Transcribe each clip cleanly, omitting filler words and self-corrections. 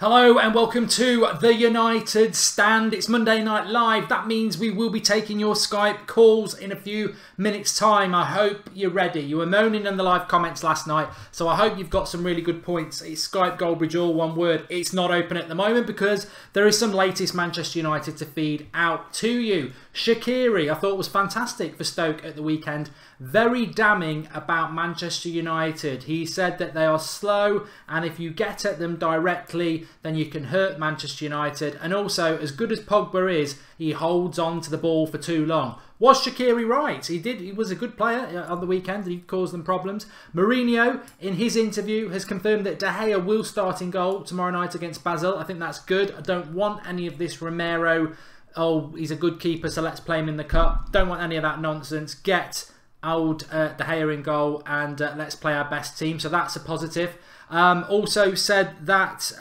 Hello and welcome to the United Stand. It's Monday Night Live. That means we will be taking your Skype calls in a few minutes' time. I hope you're ready. You were moaning in the live comments last night, so I hope you've got some really good points. It's Skype Goldbridge, all one word. It's not open at the moment because there is some latest Manchester United to feed out to you. Shaqiri, I thought was fantastic for Stoke at the weekend. Very damning about Manchester United. He said that they are slow, and if you get at them directly, then you can hurt Manchester United. And also, as good as Pogba is, he holds on to the ball for too long. Was Shaqiri right? He was a good player on the weekend and he caused them problems. Mourinho, in his interview, has confirmed that De Gea will start in goal tomorrow night against Basel. I think that's good. I don't want any of this Romero, oh, he's a good keeper, so let's play him in the cup. Don't want any of that nonsense. Get old De Gea in goal and let's play our best team. So that's a positive. Also said that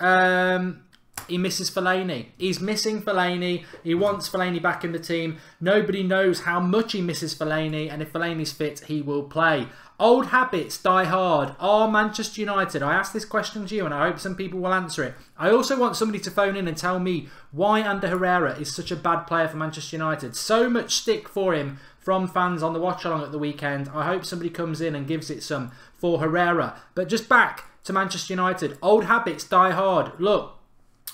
he misses Fellaini. He's missing Fellaini. He wants Fellaini back in the team. Nobody knows how much he misses Fellaini, and if Fellaini's fit, he will play. Old habits die hard. Are Manchester United? I asked this question to you and I hope some people will answer it. I also want somebody to phone in and tell me why Ander Herrera is such a bad player for Manchester United. So much stick for him from fans on the watch along at the weekend. I hope somebody comes in and gives it some for Herrera. But just back to Manchester United. Old habits die hard. Look,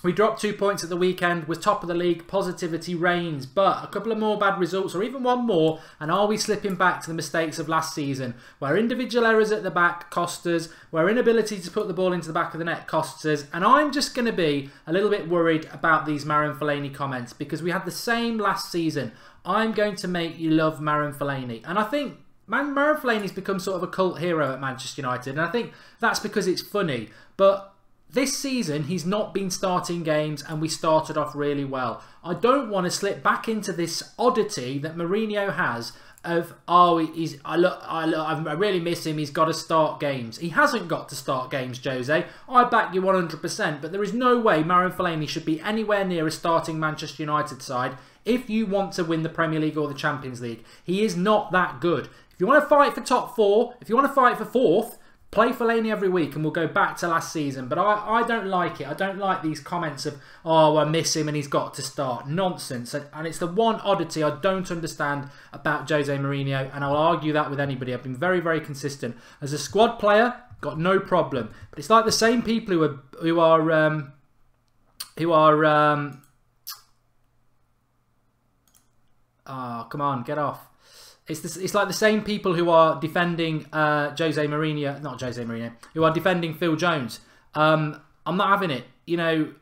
we dropped 2 points at the weekend, was top of the league, positivity reigns, but a couple of more bad results, or even one more, and are we slipping back to the mistakes of last season, where individual errors at the back cost us, where inability to put the ball into the back of the net costs us, and I'm just going to be a little bit worried about these Marouane Fellaini comments, because we had the same last season. I'm going to make you love Marouane Fellaini, and I think Marouane Fellaini's become sort of a cult hero at Manchester United, and I think that's because it's funny, but this season, he's not been starting games and we started off really well. I don't want to slip back into this oddity that Mourinho has of, oh, I really miss him, he's got to start games. He hasn't got to start games, Jose. I back you 100%, but there is no way Marouane Fellaini should be anywhere near a starting Manchester United side if you want to win the Premier League or the Champions League. He is not that good. If you want to fight for top four, if you want to fight for fourth, play Fellaini every week and we'll go back to last season. But I don't like it. I don't like these comments of, oh, I miss him and he's got to start. Nonsense. And it's the one oddity I don't understand about Jose Mourinho. And I'll argue that with anybody. I've been very, very consistent. As a squad player, got no problem. But it's like the same people who are oh, come on, get off. It's like the same people who are defending who are defending Phil Jones. I'm not having it. You know,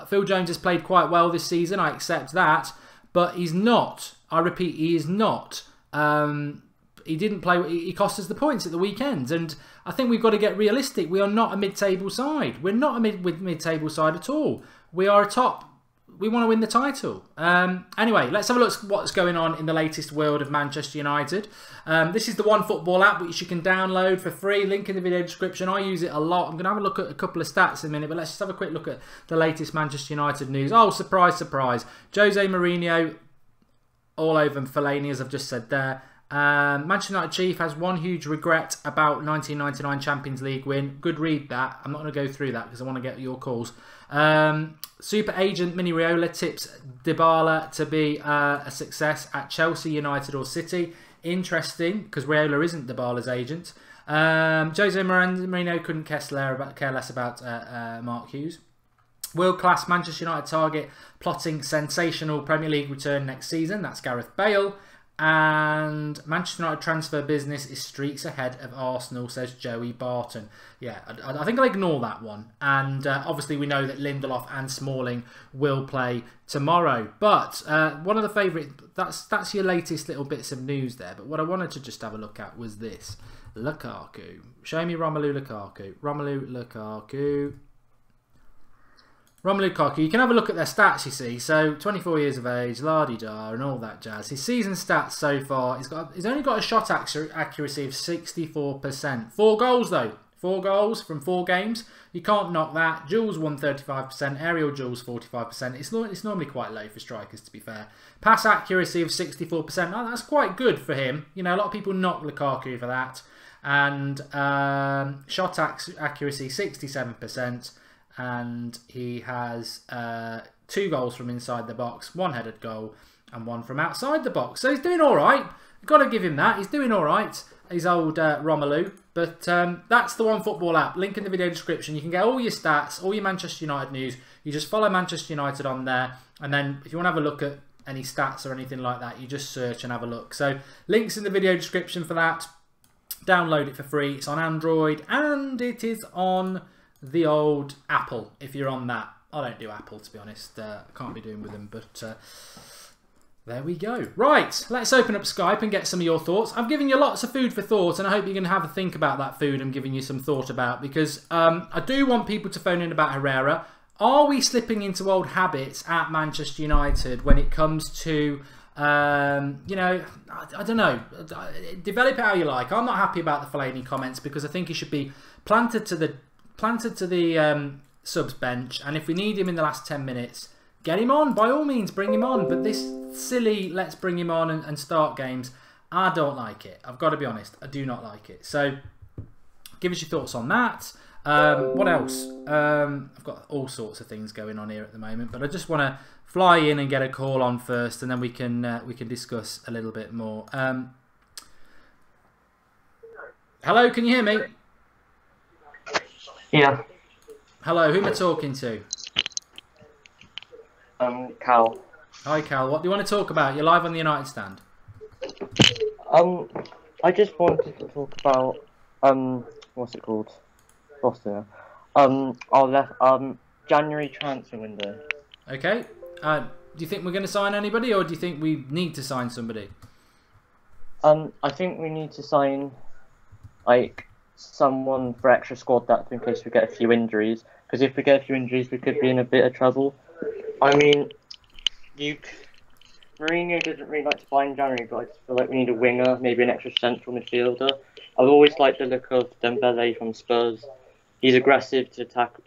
Phil Jones has played quite well this season. I accept that, but he's not. I repeat, he is not. He didn't play. He cost us the points at the weekend, and I think we've got to get realistic. We are not a mid-table side. We're not a mid-table side at all. We are a top. We want to win the title. Anyway, let's have a look at what's going on in the latest world of Manchester United. This is the One Football app, which you can download for free. Link in the video description. I use it a lot. I'm going to have a look at a couple of stats in a minute, but let's just have a quick look at the latest Manchester United news. Oh, surprise, surprise. Jose Mourinho all over Fellaini, as I've just said there. Manchester United chief has one huge regret about 1999 Champions League win. Good read that. I'm not going to go through that because I want to get your calls. Super agent Mini Raiola tips Dybala to be a success at Chelsea, United or City. Interesting, because Raiola isn't Dybala's agent. Jose Mourinho couldn't care less about Mark Hughes. World-class Manchester United target plotting sensational Premier League return next season. That's Gareth Bale. And Manchester United transfer business is streaks ahead of Arsenal, says Joey Barton. Yeah, I think I'll ignore that one. And obviously we know that Lindelof and Smalling will play tomorrow. But one of the favourite, that's your latest little bits of news there. But what I wanted to just have a look at was this. Lukaku. Show me Romelu Lukaku. Romelu Lukaku. Romelu Lukaku, you can have a look at their stats, you see. So, 24 years of age, la-di-da, and all that jazz. His season stats so far, he's only got a shot accuracy of 64%. 4 goals, though. 4 goals from 4 games. You can't knock that. Duels won 35%, aerial duels 45%. It's normally quite low for strikers, to be fair. Pass accuracy of 64%. Oh, that's quite good for him. You know, a lot of people knock Lukaku for that. And shot accuracy 67%. and he has 2 goals from inside the box, 1 headed goal, and 1 from outside the box. So he's doing all right. You've got to give him that. He's doing all right. He's old Romelu. But that's the One Football app. Link in the video description. You can get all your stats, all your Manchester United news. You just follow Manchester United on there. And then if you want to have a look at any stats or anything like that, you just search and have a look. So links in the video description for that. Download it for free. It's on Android and it is on the old Apple if you're on that. I don't do Apple, to be honest. I can't be doing with them, but there we go. Right, let's open up Skype and get some of your thoughts. I've given you lots of food for thought, and I hope you're going to have a think about that food I'm giving you some thought about, because I do want people to phone in about Herrera. Are we slipping into old habits at Manchester United when it comes to, you know, I don't know, develop it how you like. I'm not happy about the Fellaini comments because I think he should be planted to the subs bench, and if we need him in the last 10 minutes, get him on, by all means, bring him on. But this silly, let's bring him on and start games, I don't like it. I've got to be honest, I do not like it. So give us your thoughts on that. What else? I've got all sorts of things going on here at the moment, but I just want to fly in and get a call on first, and then we can discuss a little bit more. Hello, can you hear me? Yeah. Hello, who am I talking to? Cal. Hi, Cal. What do you want to talk about? You're live on the United Stand. I just wanted to talk about what's it called? Lost it now. Our January transfer window. Okay. Do you think we're going to sign anybody, or do you think we need to sign somebody? I think we need to sign like someone for extra squad depth in case we get a few injuries. Because if we get a few injuries, we could be in a bit of trouble. I mean, Mourinho doesn't really like to buy in January, but I just feel like we need a winger, maybe an extra central midfielder. I've always liked the look of Dembele from Spurs. He's aggressive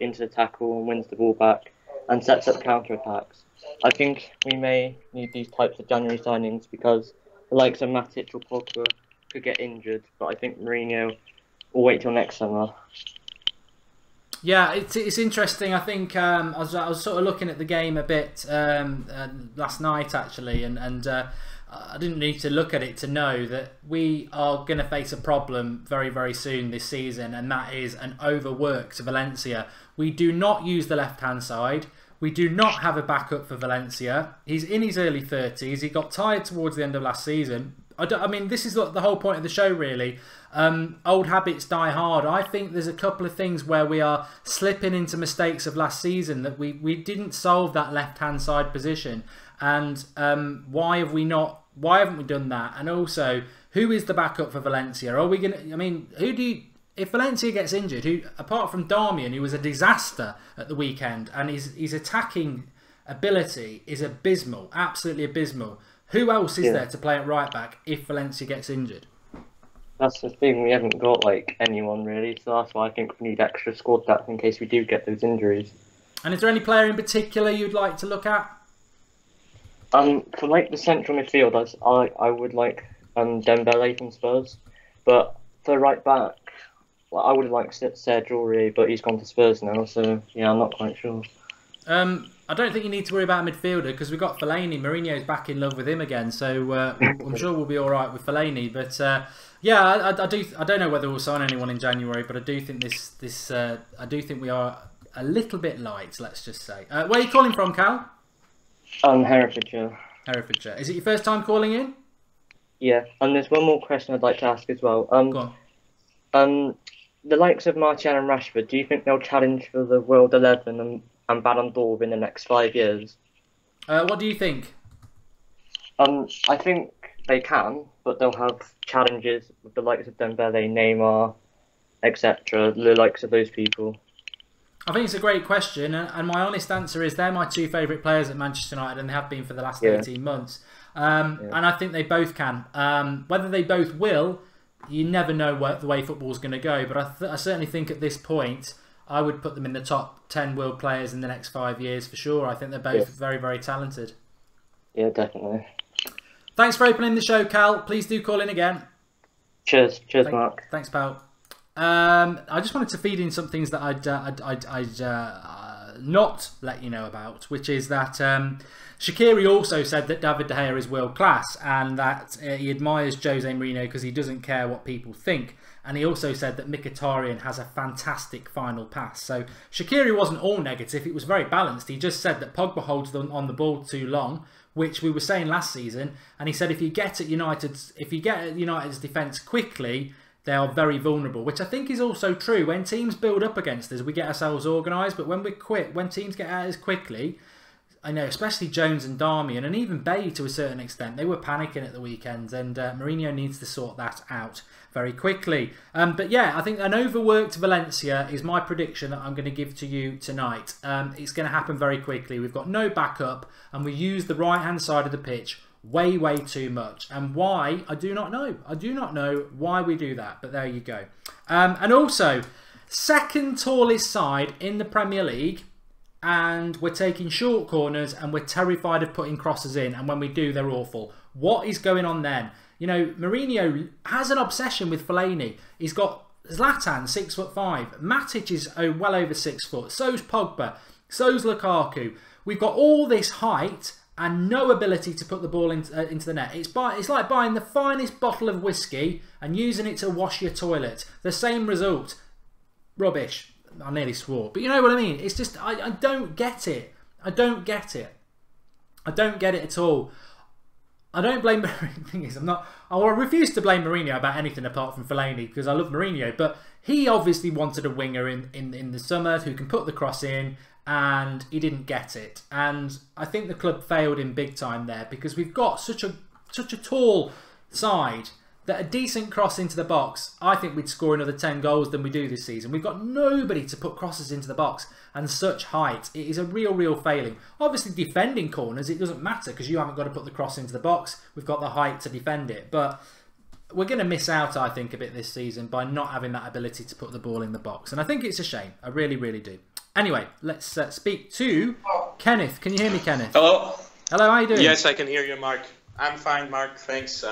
into the tackle and wins the ball back and sets up counter-attacks. I think we may need these types of January signings because the likes of Matic or Pogba could get injured, but I think Mourinho will wait till next summer. Yeah, it's interesting. I think I was sort of looking at the game a bit last night actually, and I didn't need to look at it to know that we are going to face a problem very, very soon this season, and that is an overworked Valencia. We do not use the left-hand side. We do not have a backup for Valencia. He's in his early 30s. He got tired towards the end of last season. I mean, this is the whole point of the show, really. Old habits die hard. I think there's a couple of things where we are slipping into mistakes of last season, that we didn't solve that left-hand side position. And why haven't we done that? And also, who is the backup for Valencia? Are we going to, I mean, if Valencia gets injured, who, apart from Darmian, who was a disaster at the weekend, and his attacking ability is abysmal, absolutely abysmal. Who else is there to play at right back if Valencia gets injured? That's the thing, we haven't got like anyone really, so that's why I think we need extra squad depth in case we do get those injuries. And is there any player in particular you'd like to look at? For like the central midfielders, I would like Dembele from Spurs, but for right back, well, I would have liked Serge Aurier, but he's gone to Spurs now, so yeah, I'm not quite sure. I don't think you need to worry about a midfielder because we've got Fellaini. Mourinho's back in love with him again, so I'm sure we'll be all right with Fellaini. But yeah, I don't know whether we'll sign anyone in January, but I do think I do think we are a little bit light. Let's just say. Where are you calling from, Cal? Herefordshire. Herefordshire. Is it your first time calling in? Yeah, and there's one more question I'd like to ask as well. Go on. The likes of Martial and Rashford, do you think they'll challenge for the World 11 and Ballon d'Or within the next 5 years? What do you think? I think they can, but they'll have challenges with the likes of Dembele, Neymar, etc. The likes of those people. I think it's a great question, and my honest answer is they're my 2 favourite players at Manchester United, and they have been for the last 18 months. And I think they both can. Whether they both will, you never know the way football's going to go. But I certainly think at this point, I would put them in the top 10 world players in the next 5 years for sure. I think they're both very, very talented. Yeah, definitely. Thanks for opening the show, Cal. Please do call in again. Cheers, Mark. Thanks, pal. I just wanted to feed in some things that I'd not let you know about, which is that Shaqiri also said that David De Gea is world class and that he admires Jose Mourinho because he doesn't care what people think. And he also said that Mkhitaryan has a fantastic final pass. So Shaqiri wasn't all negative. It was very balanced. He just said that Pogba holds on the ball too long, which we were saying last season. And he said if you get at United's defence quickly, they are very vulnerable, which I think is also true. When teams build up against us, we get ourselves organised. But when when teams get at us quickly, I know, especially Jones and Darmian, and even Bay to a certain extent, they were panicking at the weekend, and Mourinho needs to sort that out very quickly. But yeah, I think an overworked Valencia is my prediction that I'm going to give to you tonight. It's going to happen very quickly. We've got no backup, and we use the right-hand side of the pitch way too much. And why, I do not know. I do not know why we do that, but there you go. And also, second tallest side in the Premier League, and we're taking short corners and we're terrified of putting crosses in, and when we do, they're awful. What is going on then? You know, Mourinho has an obsession with Fellaini. He's got Zlatan, 6'5". Matic is well over 6 foot. So's Pogba. So's Lukaku. We've got all this height and no ability to put the ball into the net. It's like buying the finest bottle of whiskey and using it to wash your toilet. The same result. Rubbish. I nearly swore. But you know what I mean? It's just, I don't get it. I don't get it. I don't get it at all. I don't blame Mourinho. The thing is, I refuse to blame Mourinho about anything apart from Fellaini, because I love Mourinho. But he obviously wanted a winger in the summer who can put the cross in, and he didn't get it. And I think the club failed him big time there, because we've got such a tall side that a decent cross into the box, I think we'd score another 10 goals than we do this season. We've got nobody to put crosses into the box, and such height. It is a real failing. Obviously, defending corners, it doesn't matter because you haven't got to put the cross into the box. We've got the height to defend it. But we're going to miss out, I think, a bit this season by not having that ability to put the ball in the box. And I think it's a shame. I really do. Anyway, let's speak to Kenneth. Can you hear me, Kenneth? Hello. Hello, how are you doing? Yes, I can hear you, Mark. I'm fine, Mark. Thanks.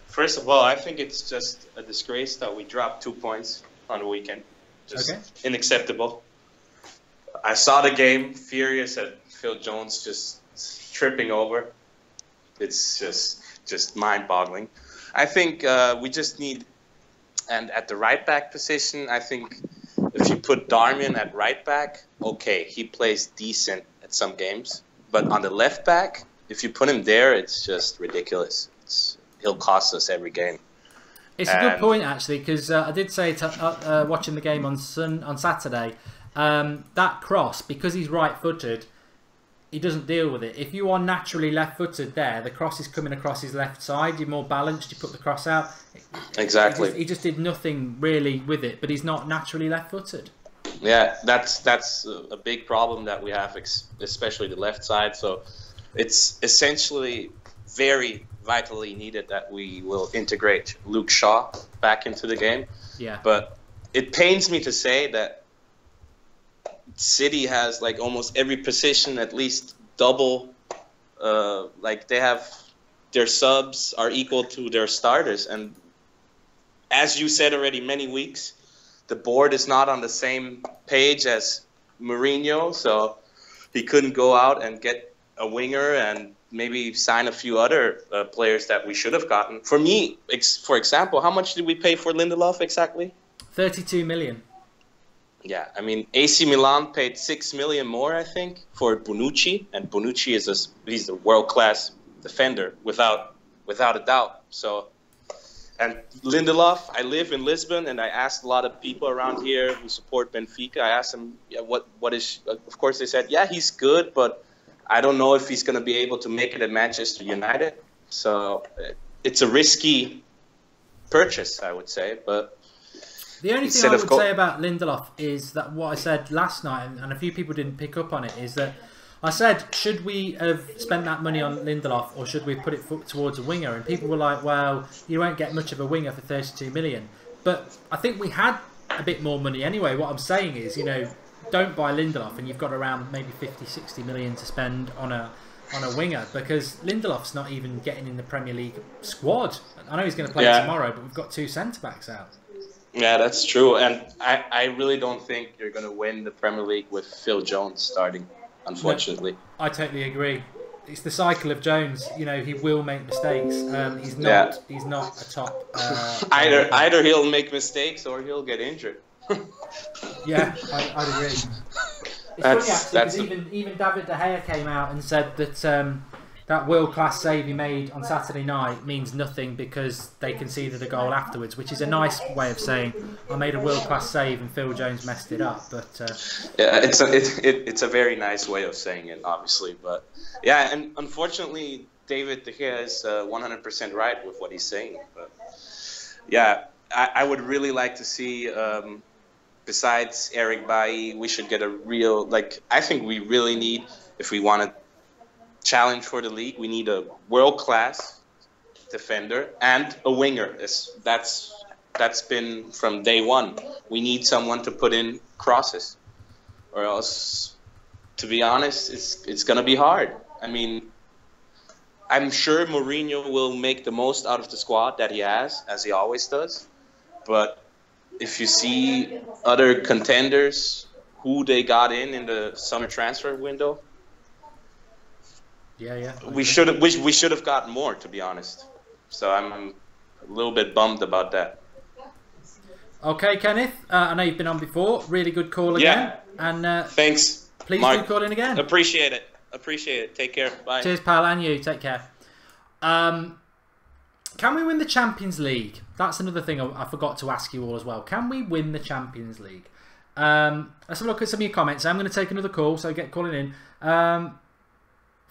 First of all, I think it's just a disgrace that we dropped 2 points on the weekend. Just unacceptable. I saw the game, furious at Phil Jones just tripping over. It's just mind-boggling. I think we just need, and at the right back position, I think if you put Darmian at right back, okay, he plays decent at some games. But on the left back, if you put him there, it's just ridiculous. He'll cost us every game. It's a good point, actually, because I did say watching the game on Saturday, that cross, because he's right-footed, he doesn't deal with it. If you are naturally left-footed there, the cross is coming across his left side, you're more balanced, you put the cross out. Exactly. He just did nothing really with it, but he's not naturally left-footed. Yeah, that's a big problem that we have, especially the left side. So it's essentially very vitally needed that we will integrate Luke Shaw back into the game. Yeah. But it pains me to say that City has like almost every position at least double. Like they have their subs are equal to their starters, and as you said already many weeks, the board is not on the same page as Mourinho, so he couldn't go out and get a winger and maybe sign a few other players that we should have gotten. For me, for example, how much did we pay for Lindelof exactly? 32 million. Yeah, I mean, AC Milan paid 6 million more, I think, for Bonucci, and Bonucci he's a world-class defender without a doubt. So, and Lindelof, I live in Lisbon, and I asked a lot of people around here who support Benfica. I asked them, yeah, what is? Of course, they said, yeah, he's good, but I don't know if he's going to be able to make it at Manchester United. So it's a risky purchase, I would say. But the only thing I would say about Lindelof is that what I said last night, and a few people didn't pick up on it, is that I said, should we have spent that money on Lindelof or should we put it towards a winger? And people were like, well, you won't get much of a winger for 32 million. But I think we had a bit more money anyway. What I'm saying is, you know, don't buy Lindelof and you've got around maybe 50, 60 million to spend on a winger, because Lindelof's not even getting in the Premier League squad. I know he's going to play tomorrow, but we've got 2 centre-backs out. Yeah, that's true. And I really don't think you're going to win the Premier League with Phil Jones starting, unfortunately. No, I totally agree. It's the cycle of Jones. You know, he will make mistakes. He's not a top. Either he'll make mistakes or he'll get injured. Yeah, I'd agree. It's funny actually because even David De Gea came out and said that that world-class save he made on Saturday night means nothing because they conceded a goal afterwards, which is a nice way of saying I made a world-class save and Phil Jones messed it up. But yeah, it's a very nice way of saying it, obviously. But yeah, and unfortunately, David De Gea is 100% right with what he's saying. But yeah, I would really like to see. Besides Eric Bailly, we should get a real, I think we really need, if we want to challenge for the league, we need a world-class defender and a winger. That's been from day one. We need someone to put in crosses, or else, to be honest, it's going to be hard. I mean, I'm sure Mourinho will make the most out of the squad that he has, as he always does, but if you see other contenders who they got in the summer transfer window, we should have gotten more, to be honest. So I'm a little bit bummed about that. Okay, Kenneth, I know you've been on before. Really good call again. Yeah. And thanks. Please Mark, do call in again. Appreciate it. Take care. Bye. Cheers, pal, and you. Take care. Can we win the Champions League? That's another thing I forgot to ask you all as well. Can we win the Champions League? Let's have a look at some of your comments. I'm going to take another call, so get calling in.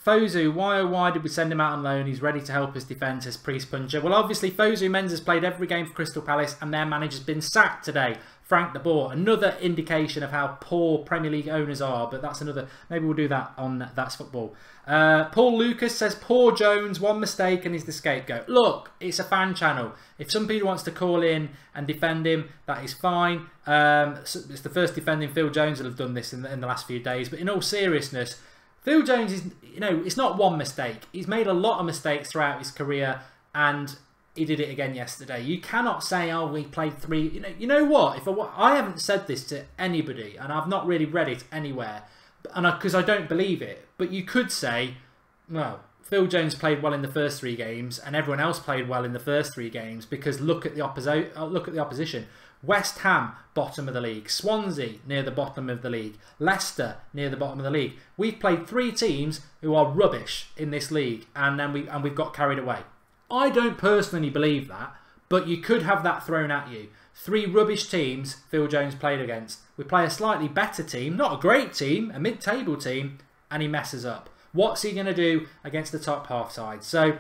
Fosu, why did we send him out on loan? He's ready to help us defend, says Priest Puncher. Well, obviously, Fosu Mensah's played every game for Crystal Palace and their manager's been sacked today. Frank de Boer. Another indication of how poor Premier League owners are, but that's another... Maybe we'll do that on That's Football. Paul Lucas says, poor Jones, one mistake and he's the scapegoat. Look, it's a fan channel. If somebody wants to call in and defend him, that is fine. It's the first defending Phil Jones that have done this in the last few days. But in all seriousness, Phil Jones is, it's not one mistake. He's made a lot of mistakes throughout his career and he did it again yesterday. You cannot say, oh, we played three. You know what? I haven't said this to anybody and I've not really read it anywhere because I don't believe it. But you could say, well, Phil Jones played well in the first 3 games and everyone else played well in the first 3 games because look at the opposition. West Ham, bottom of the league. Swansea, near the bottom of the league. Leicester, near the bottom of the league. We've played 3 teams who are rubbish in this league and we've got carried away. I don't personally believe that, but you could have that thrown at you. 3 rubbish teams Phil Jones played against. We play a slightly better team, not a great team, a mid-table team, and he messes up. What's he going to do against the top half side? So,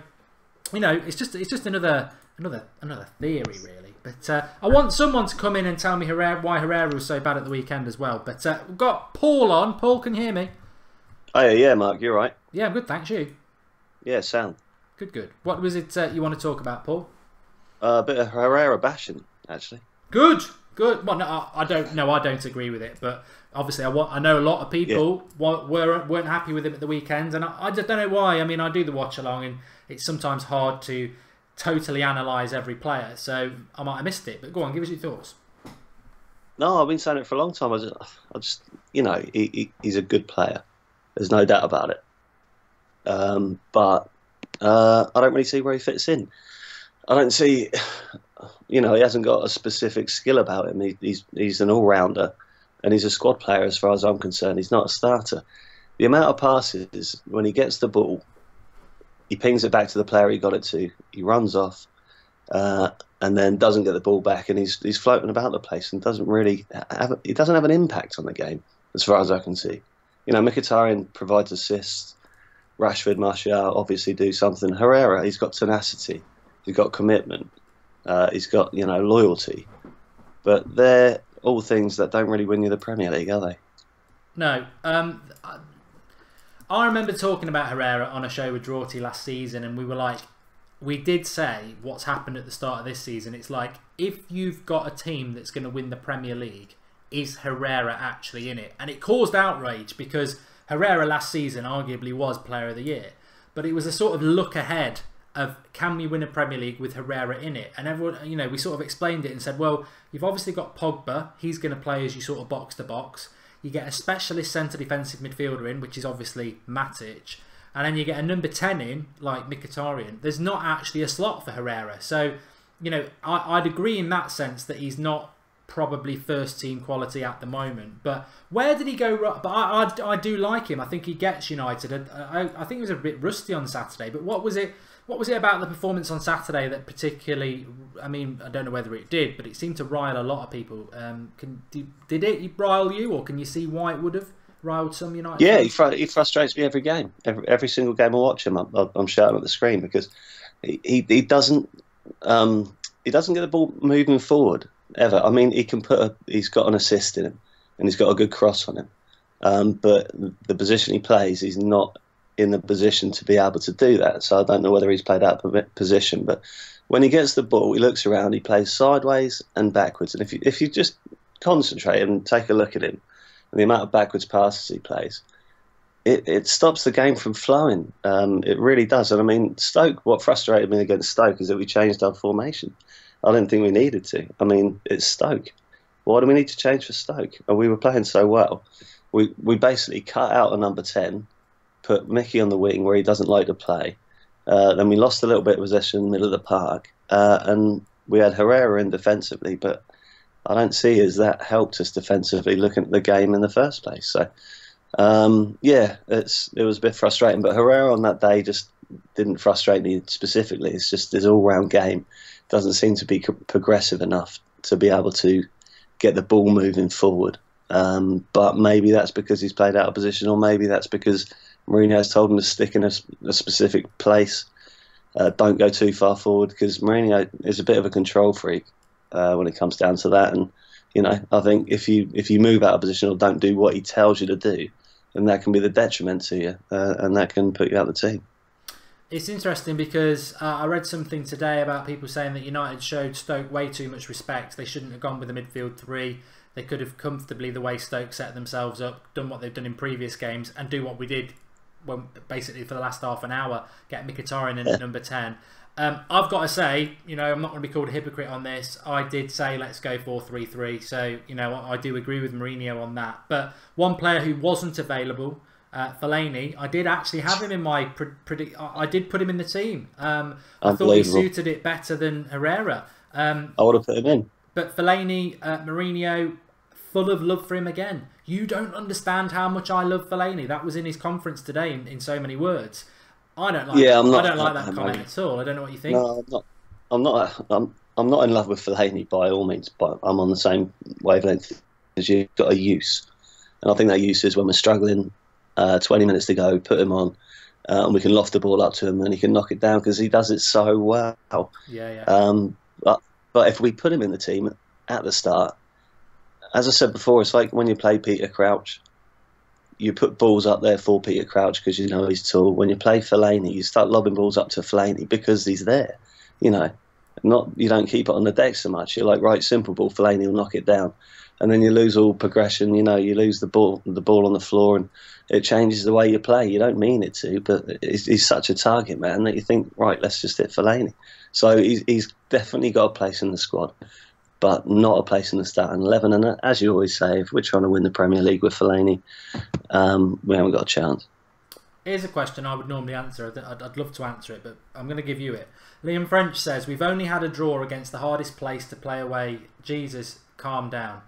it's just another theory, really. But I want someone to come in and tell me why Herrera was so bad at the weekend as well. But we've got Paul on. Paul, can you hear me? Oh, yeah, Mark, you're right. Yeah, I'm good, thanks. You? Yeah, sound. Good. What was it you want to talk about, Paul? A bit of Herrera bashing, actually. Good. Well, no, I don't agree with it, but obviously I know a lot of people weren't happy with him at the weekend, and I just don't know why. I mean, I do the watch along, and it's sometimes hard to totally analyse every player, so I might have missed it. But go on, give us your thoughts. No, I've been saying it for a long time. I just he's a good player. There's no doubt about it. But I don't really see where he fits in. I don't see, he hasn't got a specific skill about him. He's an all-rounder, and he's a squad player as far as I'm concerned. He's not a starter. The amount of passes, when he gets the ball, he pings it back to the player he got it to, he runs off, and then doesn't get the ball back, and he's floating about the place and doesn't have an impact on the game, as far as I can see. Mkhitaryan provides assists. Rashford, Martial obviously do something. Herrera, he's got tenacity, he's got commitment, he's got loyalty, but they're all things that don't really win you the Premier League, are they? No. I remember talking about Herrera on a show with Drawty last season, and we did say what's happened at the start of this season. It's like, if you've got a team that's going to win the Premier League, is Herrera actually in it? And it caused outrage because Herrera last season arguably was Player of the Year, but it was a sort of look ahead of can we win a Premier League with Herrera in it? And everyone, you know, we sort of explained it and said, well, you've obviously got Pogba. He's going to play as you sort of box to box. You get a specialist centre defensive midfielder in, which is obviously Matic. And then you get a number 10 in, like Mkhitaryan. There's not actually a slot for Herrera. So, you know, I'd agree in that sense that he's not probably first team quality at the moment. But where did he go wrong? But I do like him. I think he gets United. I think he was a bit rusty on Saturday. But what was it about the performance on Saturday that particularly, I mean, I don't know whether it did, but it seemed to rile a lot of people. Did it rile you, or can you see why it would have riled some United? Yeah, he frustrates me every game. Every single game I watch him, I'm shouting at the screen because he doesn't get the ball moving forward ever. I mean, he's got an assist in him, and he's got a good cross on him. But the position he plays, he's not in the position to be able to do that. So I don't know whether he's played out of position. But when he gets the ball, he looks around, he plays sideways and backwards. And if you just concentrate and take a look at him and the amount of backwards passes he plays, it stops the game from flowing. It really does. And I mean, Stoke, what frustrated me against Stoke is that we changed our formation. I didn't think we needed to. I mean, it's Stoke. Why do we need to change for Stoke? And we were playing so well. We basically cut out a number 10, put Mickey on the wing where he doesn't like to play. Then we lost a little bit of possession in the middle of the park. And we had Herrera in defensively, but I don't see as that helped us defensively looking at the game in the first place. So, yeah, it was a bit frustrating. But Herrera on that day just didn't frustrate me specifically. It's just his all-round game doesn't seem to be progressive enough to be able to get the ball moving forward. But maybe that's because he's played out of position, or maybe that's because Mourinho has told him to stick in a specific place. Don't go too far forward, because Mourinho is a bit of a control freak when it comes down to that. And you know, I think if you move out of position or don't do what he tells you to do, then that can be the detriment to you, and that can put you out of the team. It's interesting because I read something today about people saying that United showed Stoke way too much respect. They shouldn't have gone with a midfield 3. They could have comfortably, the way Stoke set themselves up, done what they've done in previous games and do what we did basically for the last half an hour, get Mkhitaryan in at number 10. I've got to say, you know, I'm not going to be called a hypocrite on this. I did say let's go 4-3-3. So, you know, I do agree with Mourinho on that. But one player who wasn't available, Fellaini, I did actually have him in my I did put him in the team. I thought he suited it better than Herrera. I would have put him in. But Fellaini, Mourinho, full of love for him again. You don't understand how much I love Fellaini. That was in his conference today in so many words. I don't like. Yeah, I don't like that comment at all. I don't know what you think. No, I'm not in love with Fellaini by all means, but I'm on the same wavelength as you. Got a use, and I think that use is when we're struggling. 20 minutes to go, put him on, and we can loft the ball up to him, and he can knock it down because he does it so well. Yeah. But if we put him in the team at the start, as I said before, it's like when you play Peter Crouch. You put balls up there for Peter Crouch because you know he's tall. When you play Fellaini, you start lobbing balls up to Fellaini because he's there. You know, you don't keep it on the deck so much. You're like, right, simple ball, Fellaini will knock it down, and then you lose all progression. You know, you lose the ball on the floor, and it changes the way you play. You don't mean it to, but he's such a target man that you think, right, let's just hit Fellaini. So he's definitely got a place in the squad, but not a place in the starting 11. And as you always say, if we're trying to win the Premier League with Fellaini, we haven't got a chance. Here's a question I would normally answer. I'd love to answer it, but I'm going to give you it. Liam French says, we've only had a draw against the hardest place to play away. Jesus, calm down.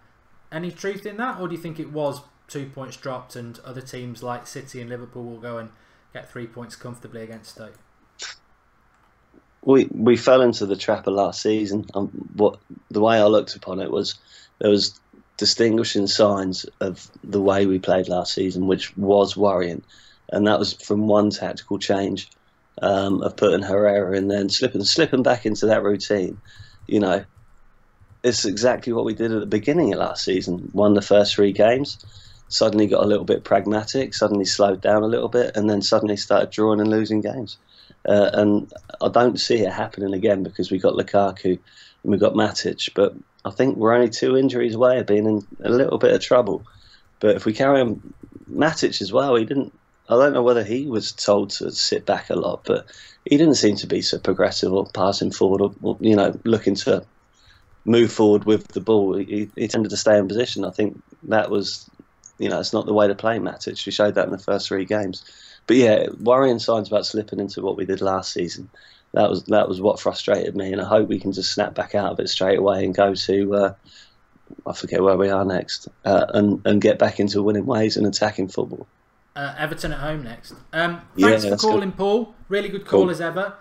Any truth in that, or do you think it was 2 points dropped and other teams like City and Liverpool will go and get 3 points comfortably against Stoke? We fell into the trap of last season. The way I looked upon it was there was distinguishing signs of the way we played last season, which was worrying, and that was from one tactical change of putting Herrera in there and slipping back into that routine. You know, it's exactly what we did at the beginning of last season. Won the first 3 games, suddenly got a little bit pragmatic, suddenly slowed down a little bit, and then suddenly started drawing and losing games. And I don't see it happening again because we got Lukaku and we got Matic, but I think we're only 2 injuries away of being in a little bit of trouble. But if we carry on Matic as well, I don't know whether he was told to sit back a lot, but he didn't seem to be so progressive or passing forward or looking to move forward with the ball. He tended to stay in position. I think that was, it's not the way to play Matic. We showed that in the first 3 games. But yeah, worrying signs about slipping into what we did last season. That was what frustrated me, and I hope we can just snap back out of it straight away and go to I forget where we are next, and get back into winning ways and attacking football. Everton at home next. Thanks for calling, good. Paul. Really good call as ever.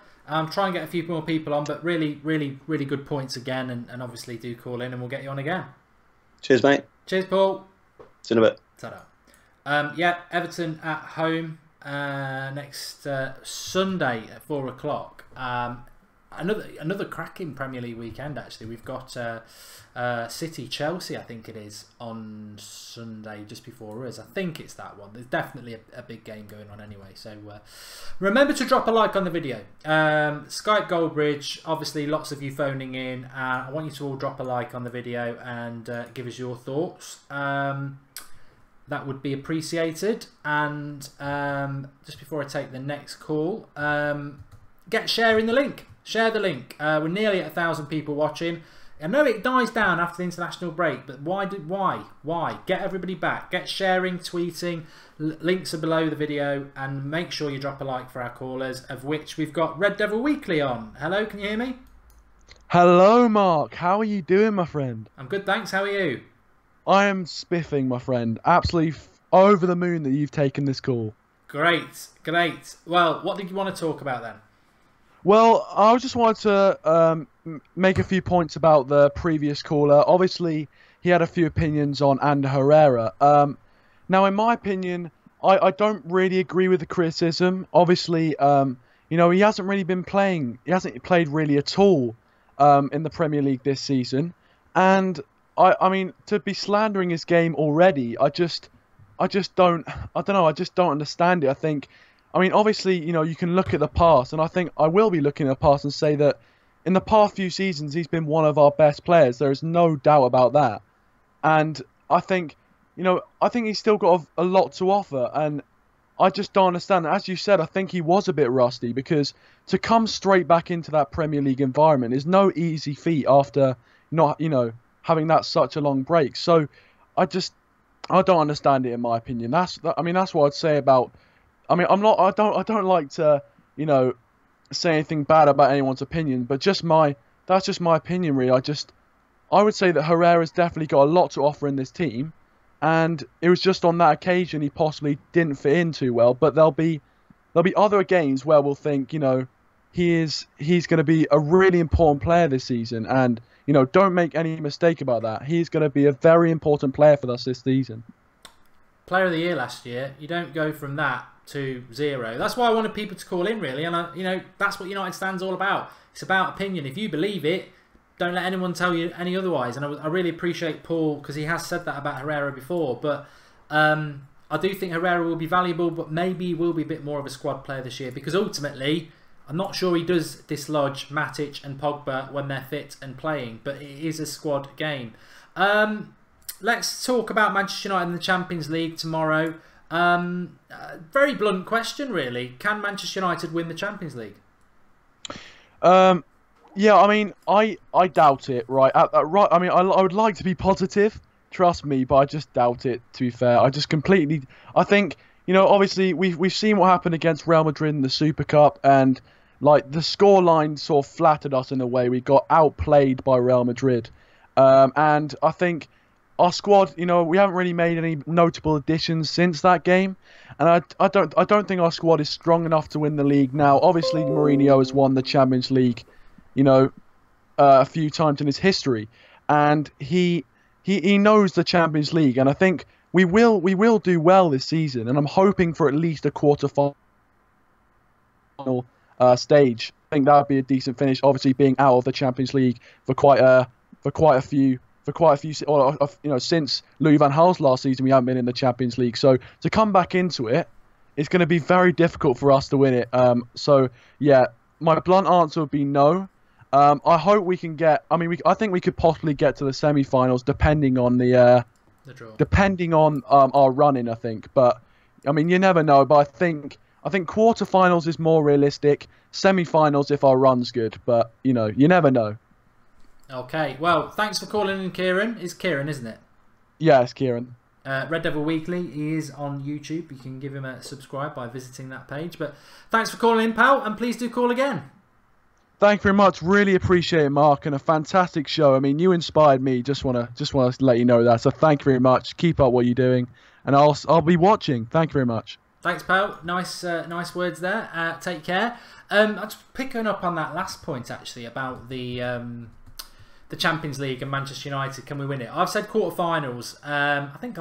Try and get a few more people on, but really, really, really good points again, and obviously do call in and we'll get you on again. Cheers, mate. Cheers, Paul. See you in a bit. Ta-da. Yeah, Everton at home next Sunday at 4 o'clock. Another cracking Premier League weekend, actually. We've got City Chelsea, I think it is, on Sunday just before us. I think it's that one. There's definitely a big game going on anyway. So remember to drop a like on the video. Skype Goldbridge, obviously lots of you phoning in. I want you to all drop a like on the video and give us your thoughts. That would be appreciated. And just before I take the next call, get sharing the link. Share the link. We're nearly at 1,000 people watching. I know it dies down after the international break, but why? Get everybody back. Get sharing, tweeting. Links are below the video, and make sure you drop a like for our callers, of which we've got Red Devil Weekly on. Hello, can you hear me? Hello, Mark. How are you doing, my friend? I'm good, thanks. How are you? I am spiffing, my friend. Absolutely over the moon that you've taken this call. Great, great. Well, what did you want to talk about then? Well, I just wanted to make a few points about the previous caller. Obviously, he had a few opinions on Ander Herrera. Now, in my opinion, I don't really agree with the criticism. Obviously, he hasn't really been playing. He hasn't played really at all in the Premier League this season. And, I mean, to be slandering his game already, I just don't understand it. I mean, obviously, you can look at the past, and I think I will be looking at the past and say that in the past few seasons, he's been one of our best players. There is no doubt about that. And I think, he's still got a lot to offer, and I just don't understand. As you said, I think he was a bit rusty, because to come straight back into that Premier League environment is no easy feat after not, having that such a long break. So I don't understand it, in my opinion. That's what I'd say about. I mean, I don't like to, say anything bad about anyone's opinion, but that's just my opinion, really. I would say that Herrera's definitely got a lot to offer in this team, and it was just on that occasion he possibly didn't fit in too well. But there'll be other games where we'll think, he's going to be a really important player this season, and don't make any mistake about that. He's going to be a very important player for us this season. Player of the Year last year. You don't go from that to 0. That's why I wanted people to call in, really, and that's what United Stand's all about. It's about opinion. If you believe it, don't let anyone tell you any otherwise. And I really appreciate Paul, because he has said that about Herrera before. But I do think Herrera will be valuable, but maybe he will be a bit more of a squad player this year, because ultimately I'm not sure he does dislodge Matic and Pogba when they're fit and playing, but it is a squad game. Let's talk about Manchester United in the Champions League tomorrow. Very blunt question, really. Can Manchester United win the Champions League? Yeah, I mean, I doubt it, right? I mean, I would like to be positive, trust me, but I just doubt it, to be fair. I think, obviously, we've seen what happened against Real Madrid in the Super Cup, and, the scoreline sort of flattered us in a way. We got outplayed by Real Madrid. And I think our squad, we haven't really made any notable additions since that game, and I don't think our squad is strong enough to win the league now. Obviously, Mourinho has won the Champions League, a few times in his history, and he knows the Champions League, and I think we will do well this season, and I'm hoping for at least a quarter-final stage. I think that would be a decent finish. Obviously, being out of the Champions League for quite a few, since Louis van Gaal's last season, we haven't been in the Champions League. So to come back into it, it's going to be very difficult for us to win it. So yeah, my blunt answer would be no. I hope we can get. I mean, I think we could possibly get to the semi-finals, depending on the draw. Depending on our running, I think. But I mean, you never know. But I think quarterfinals is more realistic. Semi-finals if our run's good, but you never know. Okay, well, thanks for calling in, Kieran. It's Kieran, isn't it? Yeah, it's Kieran. Red Devil Weekly is on YouTube. You can give him a subscribe by visiting that page. But thanks for calling in, pal, and please do call again. Thank you very much. Really appreciate it, Mark, and a fantastic show. I mean, you inspired me. Just wanna let you know that. So thank you very much. Keep up what you're doing, and I'll be watching. Thank you very much. Thanks, pal. Nice words there. Take care. I'm just picking up on that last point actually about the Champions League and Manchester United. Can we win it? I've said quarterfinals. I think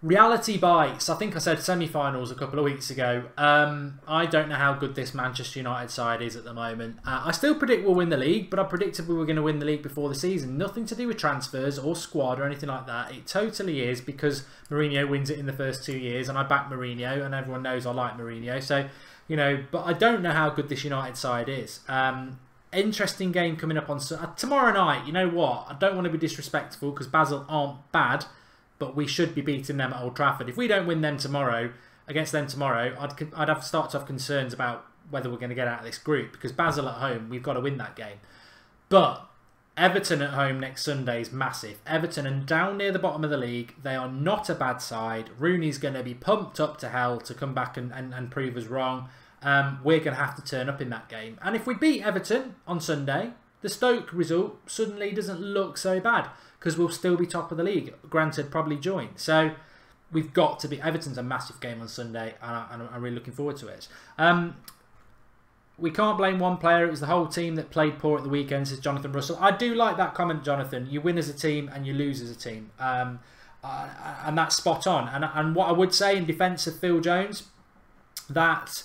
reality bites. I think I said semi-finals a couple of weeks ago. I don't know how good this Manchester United side is at the moment. I still predict we'll win the league, but I predicted we were going to win the league before the season. Nothing to do with transfers or squad or anything like that. It totally is because Mourinho wins it in the first 2 years, and I back Mourinho, and everyone knows I like Mourinho. So, but I don't know how good this United side is. Interesting game coming up on tomorrow night. You know what? I don't want to be disrespectful because Basel aren't bad, but we should be beating them at Old Trafford. If we don't win them against them tomorrow, I'd have to start to have concerns about whether we're going to get out of this group because Basel at home, we've got to win that game. But Everton at home next Sunday is massive. Everton are down near the bottom of the league. They are not a bad side. Rooney's going to be pumped up to hell to come back and prove us wrong. We're going to have to turn up in that game. And if we beat Everton on Sunday, the Stoke result suddenly doesn't look so bad because we'll still be top of the league. Granted, probably joint. So we've got to be... Everton's a massive game on Sunday and I'm really looking forward to it. We can't blame one player. It was the whole team that played poor at the weekend, says Jonathan Russell. I do like that comment, Jonathan. You win as a team and you lose as a team. And that's spot on. And what I would say in defence of Phil Jones, that...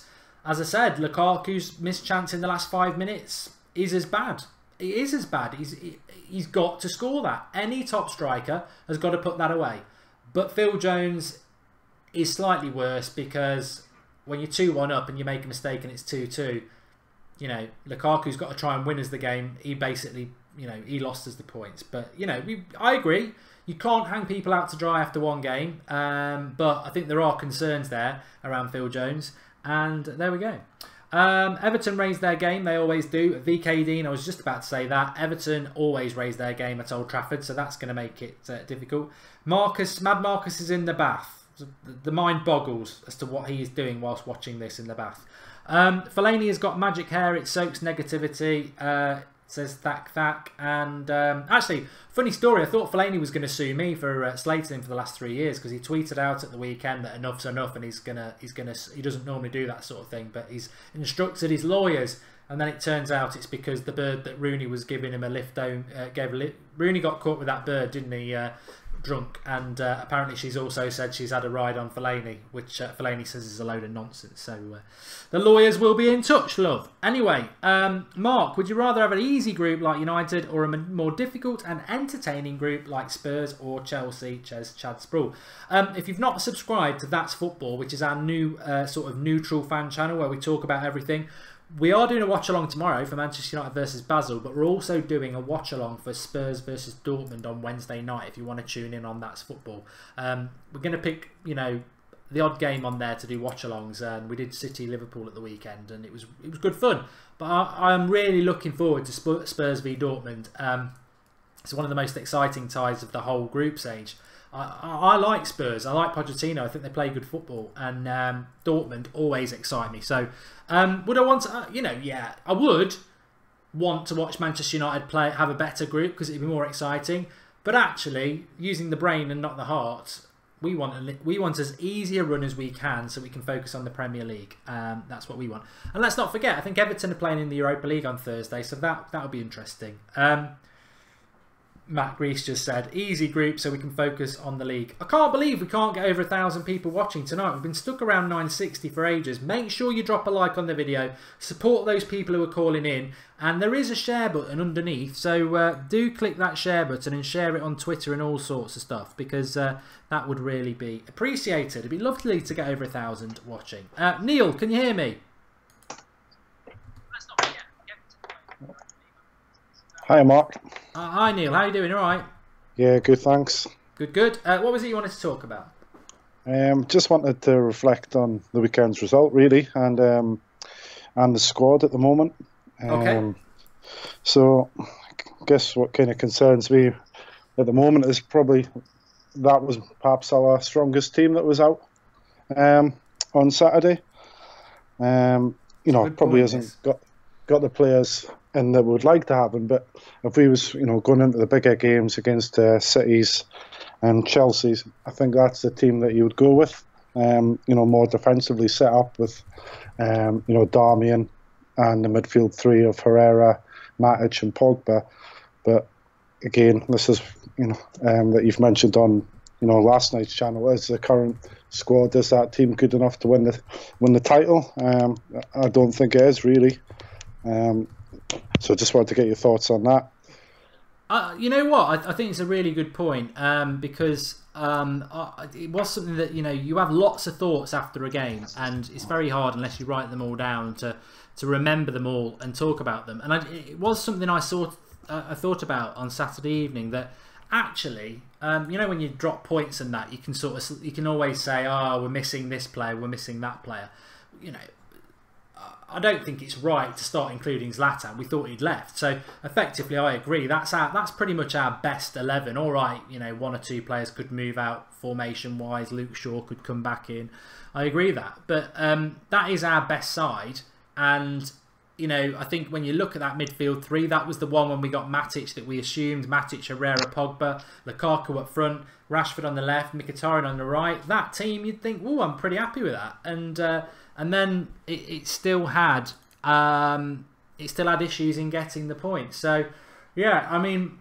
As I said, Lukaku's missed chance in the last 5 minutes is as bad. It is as bad. He's got to score that. Any top striker has got to put that away. But Phil Jones is slightly worse because when you're 2-1 up and you make a mistake and it's 2-2, Lukaku's got to try and win us the game. He basically, he lost us the points. But, I agree. You can't hang people out to dry after one game. But I think there are concerns there around Phil Jones. And there we go. Everton raised their game. They always do. VK Dean, I was just about to say that. Everton always raise their game at Old Trafford, so that's going to make it difficult. Mad Marcus is in the bath. The mind boggles as to what he is doing whilst watching this in the bath. Fellaini has got magic hair. It soaks negativity. Says Thak. And actually, funny story. I thought Fellaini was going to sue me for slating him for the last 3 years because he tweeted out at the weekend that enough's enough, and he doesn't normally do that sort of thing, but he's instructed his lawyers, and then it turns out it's because the bird that Rooney was giving him a lift home Rooney got caught with that bird, didn't he? Drunk, and apparently she's also said she's had a ride on Fellaini, which Fellaini says is a load of nonsense. So the lawyers will be in touch, love. Anyway, Mark, would you rather have an easy group like United or a more difficult and entertaining group like Spurs or Chelsea? Chad Sproul. If you've not subscribed to That's Football, which is our new sort of neutral fan channel where we talk about everything, we are doing a watch-along tomorrow for Manchester United versus Basel, but we're also doing a watch-along for Spurs versus Dortmund on Wednesday night if you want to tune in on That's Football. We're going to pick, the odd game on there to do watch-alongs, and we did City-Liverpool at the weekend, and it was good fun. But I'm really looking forward to Spurs v Dortmund. It's one of the most exciting ties of the whole group stage. I like Spurs. I like Pochettino. I think they play good football, and Dortmund always excite me. So, would I want to? Yeah, I would want to watch Manchester United have a better group because it'd be more exciting. But actually, using the brain and not the heart, we want as easy a run as we can so we can focus on the Premier League. That's what we want. And let's not forget, I think Everton are playing in the Europa League on Thursday, so that'll be interesting. Matt Grease just said, easy group so we can focus on the league. I can't believe we can't get over 1,000 people watching tonight. We've been stuck around 960 for ages. Make sure you drop a like on the video. Support those people who are calling in. And there is a share button underneath. So do click that share button and share it on Twitter and all sorts of stuff. Because that would really be appreciated. It'd be lovely to get over 1,000 watching. Neil, can you hear me? Hi, Mark. Hi, Neil. How are you doing? All right? Yeah, good, thanks. Good. What was it you wanted to talk about? Just wanted to reflect on the weekend's result, really, and the squad at the moment. Okay. So, I guess what kind of concerns me at the moment is probably that was perhaps our strongest team that was out on Saturday. Probably hasn't got the players in that we would like to have them. But if we was, going into the bigger games against Cities and Chelsea's, I think that's the team that you would go with. More defensively set up with, Darmian and the midfield three of Herrera, Matic and Pogba. But again, this is, that you've mentioned on, last night's channel, is the current squad, is that team good enough to win the title? I don't think it is, really. So just wanted to get your thoughts on that. You know what? I think it's a really good point, because it was something that, you have lots of thoughts after a game, and it's very hard unless you write them all down to remember them all and talk about them. And it was something I thought about on Saturday evening, that actually, when you drop points and that, you can always say, oh, we're missing this player, we're missing that player. I don't think it's right to start including Zlatan. We thought he'd left, so effectively, I agree. That's pretty much our best 11. All right, one or two players could move out formation-wise. Luke Shaw could come back in. I agree with that, but that is our best side. And I think when you look at that midfield three, that was the one when we got Matic that we assumed. Matic, Herrera, Pogba, Lukaku up front, Rashford on the left, Mkhitaryan on the right. That team, you'd think, oh, I'm pretty happy with that. And then it still had issues in getting the points. So yeah, I mean,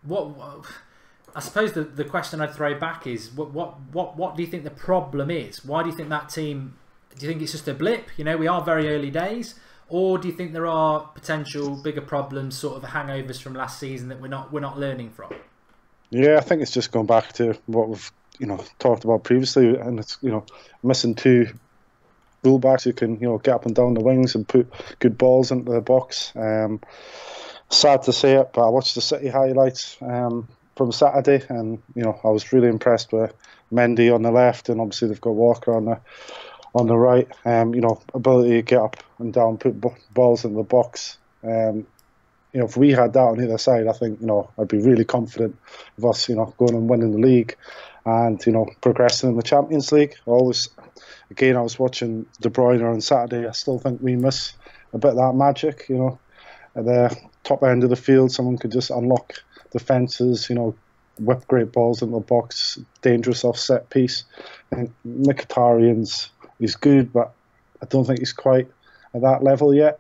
I suppose the question I'd throw back is what do you think the problem is? Why do you think that team? Do you think it's just a blip? We are very early days, or do you think there are potential bigger problems, sort of hangovers from last season that we're not learning from? Yeah, I think it's just going back to what we've talked about previously, and it's missing two fullbacks who can get up and down the wings and put good balls into the box. Sad to say it, but I watched the City highlights from Saturday, and I was really impressed with Mendy on the left, and obviously they've got Walker on the right. Ability to get up and down, put balls in the box. If we had that on either side, I think I'd be really confident of us going and winning the league and progressing in the Champions League. I was watching De Bruyne on Saturday. I still think we miss a bit of that magic. At the top end of the field, someone could just unlock defences. Whip great balls into the box, dangerous off set piece. And Mkhitaryan's he's good, but I don't think he's quite at that level yet.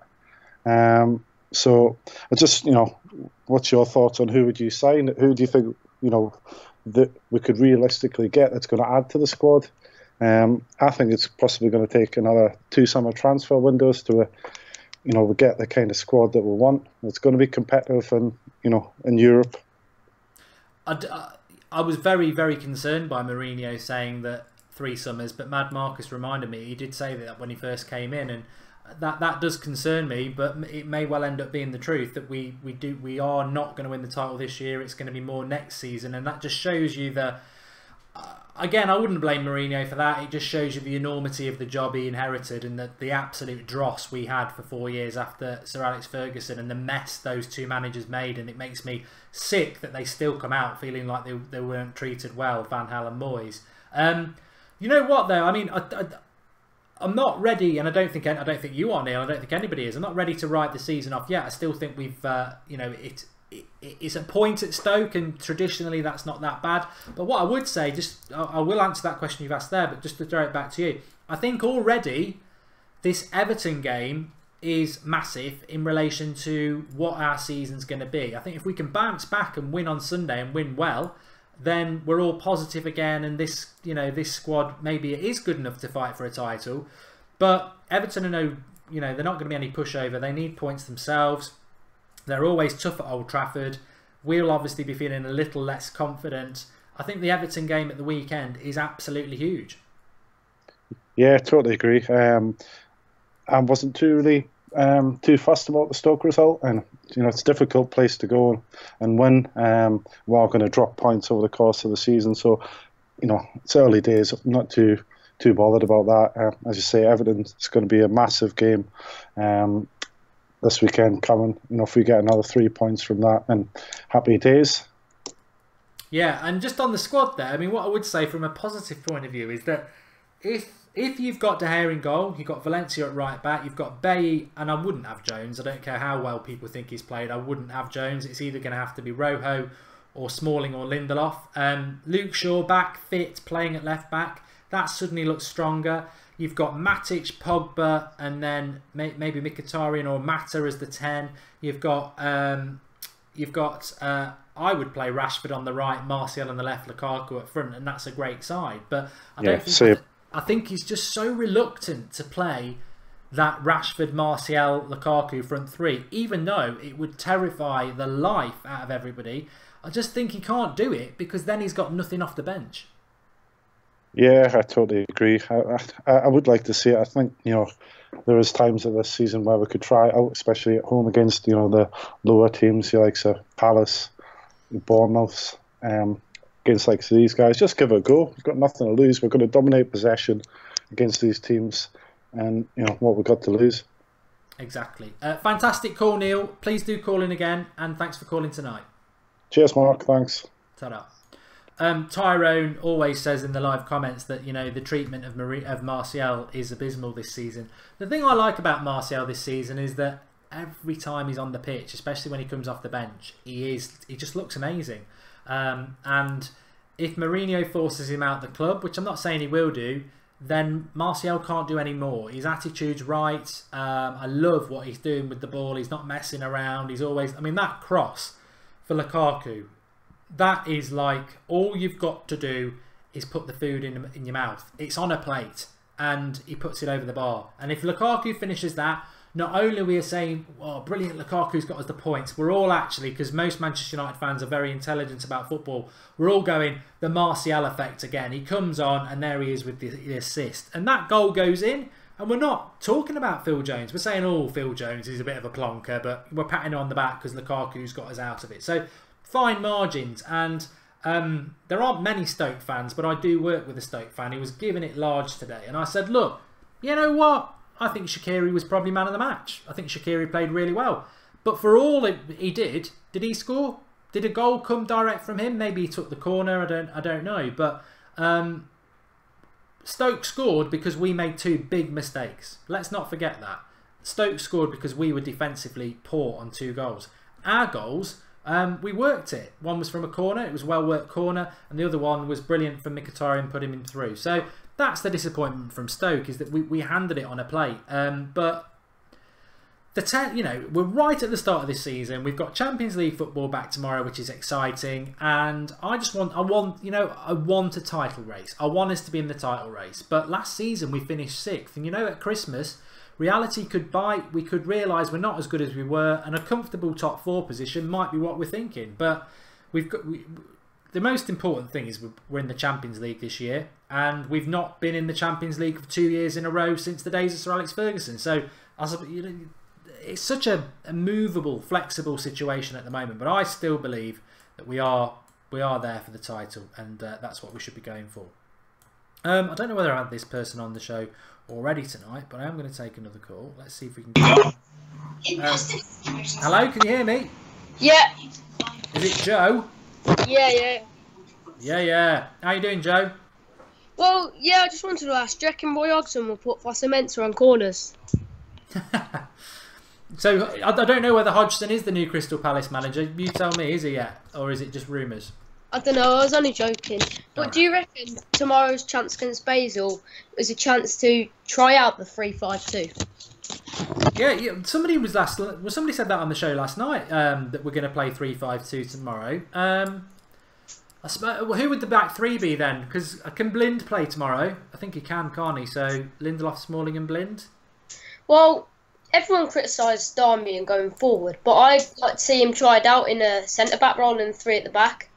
So I just, what's your thoughts on who would you sign? Who do you think, that we could realistically get that's going to add to the squad? I think it's possibly going to take another 2 summer transfer windows to, we get the kind of squad that we want. It's going to be competitive in Europe. I was very, very concerned by Mourinho saying that 3 summers, but Mad Marcus reminded me, he did say that when he first came in, and that does concern me, but it may well end up being the truth that we are not going to win the title this year. It's going to be more next season, and that just shows you again, I wouldn't blame Mourinho for that. It just shows you the enormity of the job he inherited, and the absolute dross we had for 4 years after Sir Alex Ferguson, and the mess those 2 managers made. And it makes me sick that they still come out feeling like they weren't treated well, Van Gaal and Moyes. You know what though? I mean, I'm not ready, and I don't think you are, Neil. I don't think anybody is. I'm not ready to write the season off yet. I still think we've, it's a point at Stoke, and traditionally that's not that bad. But what I would say, I will answer that question you've asked there, but just to throw it back to you, I think already this Everton game is massive in relation to what our season's going to be. I think if we can bounce back and win on Sunday and win well, then we're all positive again, and this squad, maybe it is good enough to fight for a title. But Everton are they're not going to be any pushover. They need points themselves. They're always tough at Old Trafford. We'll obviously be feeling a little less confident. I think the Everton game at the weekend is absolutely huge. Yeah, totally agree. I wasn't too fussed about the Stoke result, and it's a difficult place to go and win. We're going to drop points over the course of the season, so it's early days. I'm not too bothered about that. As you say, Everton, it's going to be a massive game this weekend coming. If we get another 3 points from that, then happy days. Yeah, and just on the squad there, I mean, what I would say from a positive point of view is that if you've got De Gea in goal, you've got Valencia at right back, you've got Bailly, and I wouldn't have Jones. I don't care how well people think he's played. I wouldn't have Jones. It's either going to have to be Rojo or Smalling or Lindelof. Luke Shaw back, fit, playing at left back. That suddenly looks stronger. You've got Matic, Pogba, and then maybe Mkhitaryan or Mata as the 10. You've got I would play Rashford on the right, Martial on the left, Lukaku up front, and that's a great side. But I think he's just so reluctant to play that Rashford, Martial, Lukaku front three, even though it would terrify the life out of everybody. I just think he can't do it because then he's got nothing off the bench. Yeah, I totally agree. I would like to see it. I think, there is times of this season where we could try it out, especially at home against, the lower teams, like Palace, Bournemouth, against like these guys. Just give it a go. We've got nothing to lose. We're going to dominate possession against these teams, and what we've got to lose. Exactly. Fantastic call, Neil. Please do call in again, and thanks for calling tonight. Cheers, Mark. Thanks. Ta-da. Tyrone always says in the live comments that the treatment of Martial is abysmal this season. The thing I like about Martial this season is that every time he's on the pitch, especially when he comes off the bench, he just looks amazing. And if Mourinho forces him out the club, which I'm not saying he will do, then Martial can't do any more. His attitude's right. I love what he's doing with the ball. He's not messing around. He's always... I mean, that cross for Lukaku, that is like, all you've got to do is put the food in your mouth. It's on a plate, and he puts it over the bar. And if Lukaku finishes that, not only are we saying, oh, brilliant, Lukaku's got us the points, we're all actually, because most Manchester United fans are very intelligent about football, we're all going, the Martial effect again. He comes on, and there he is with the assist. And that goal goes in, and we're not talking about Phil Jones. We're saying, oh, Phil Jones is a bit of a plonker, but we're patting him on the back because Lukaku's got us out of it. So, fine margins. And there aren't many Stoke fans, but I do work with a Stoke fan. He was giving it large today. And I said, look, you know what? I think Shaqiri was probably man of the match. I think Shaqiri played really well. But for all he did he score? Did a goal come direct from him? Maybe he took the corner. I don't know. But Stoke scored because we made two big mistakes. Let's not forget that. Stoke scored because we were defensively poor on two goals. Our goals, we worked it. One was from a corner. It was a well-worked corner. And the other one was brilliant from Mkhitaryan, putting him through. So that's the disappointment from Stoke, is that we handed it on a plate. But we're right at the start of this season. We've got Champions League football back tomorrow, which is exciting. And I want a title race. I want us to be in the title race. But last season we finished 6th, and at Christmas, reality could bite. We could realise we're not as good as we were, and a comfortable top 4 position might be what we're thinking. But the most important thing is we're in the Champions League this year, and we've not been in the Champions League for 2 years in a row since the days of Sir Alex Ferguson. So it's such a movable, flexible situation at the moment. But I still believe that we are there for the title, and that's what we should be going for. I don't know whether I had this person on the show already tonight, but I am going to take another call. Let's see if we can get hello, can you hear me? Yeah. Is it Joe? Yeah. How you doing, Joe? Well, yeah, I just wanted to ask, do you reckon Roy Hodgson will put Foster Mensah on corners? So, I don't know whether Hodgson is the new Crystal Palace manager. You tell me, is he yet? Or is it just rumours? I don't know, I was only joking. But do you reckon tomorrow's chance against Basel is a chance to try out the 3-5-2? Yeah, somebody said that on the show last night, that we're going to play 3-5-2 tomorrow. Who would the back three be then? Because can Blind play tomorrow? I think he can, can't he? So Lindelof, Smalling and Blind? Well, everyone criticised Darmian going forward, but I'd like to see him tried out in a centre-back role and 3 at the back.